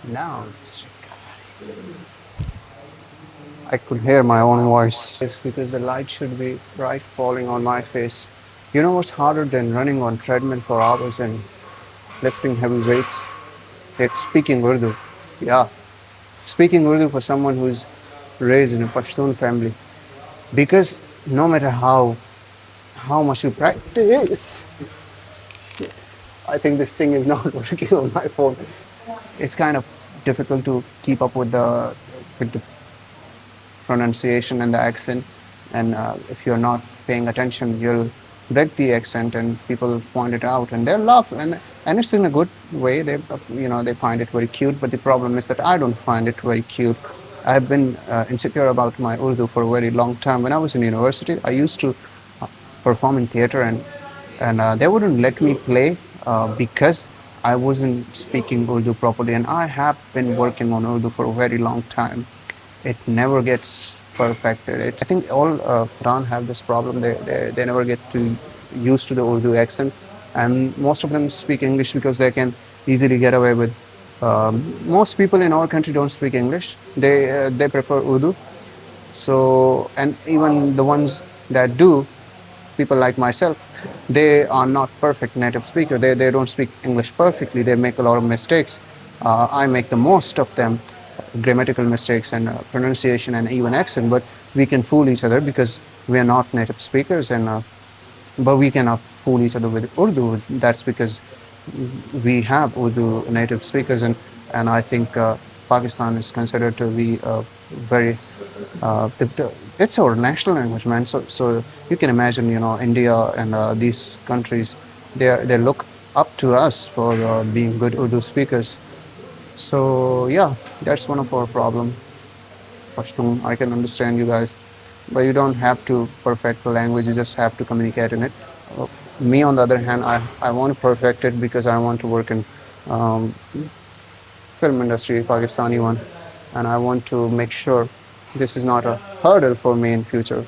Now I could hear my own voice. It's because the light should be bright falling on my face. You know what's harder than running on treadmill for hours and lifting heavy weights? It's speaking Urdu. Yeah, speaking Urdu for someone who's raised in a Pashtun family. Because no matter how much you practice, I think this thing is not working on my phone. It's kind of difficult to keep up with the pronunciation and the accent. And if you're not paying attention, you'll break the accent, and people point it out, and they'll laugh, and it's in a good way. They find it very cute. But the problem is that I don't find it very cute. I've been insecure about my Urdu for a very long time. When I was in university, I used to perform in theater, and they wouldn't let me play because I wasn't speaking Urdu properly. And I have been working on Urdu for a very long time. It never gets perfected. I think all Quran have this problem. They never get to used to the Urdu accent, and most of them speak English because they can easily get away with. Most people in our country don't speak English. They prefer Urdu. So, and even the ones that do, people like myself, they are not perfect native speaker. They don't speak English perfectly. They make a lot of mistakes. I make the most of them, grammatical mistakes and pronunciation and even accent. But we can fool each other because we are not native speakers, and but we cannot fool each other with Urdu. That's because we have Urdu native speakers, and I think Pakistan is considered to be very it's our national language, man. So you can imagine, India and these countries, they look up to us for being good Urdu speakers. So yeah, that's one of our problem. Pashtun, I can understand you guys, but you don't have to perfect the language. You just have to communicate in it. Uh, Me, on the other hand, I want to perfect it because I want to work in um, film industry, Pakistani one, and I want to make sure this is not a hurdle for me in future.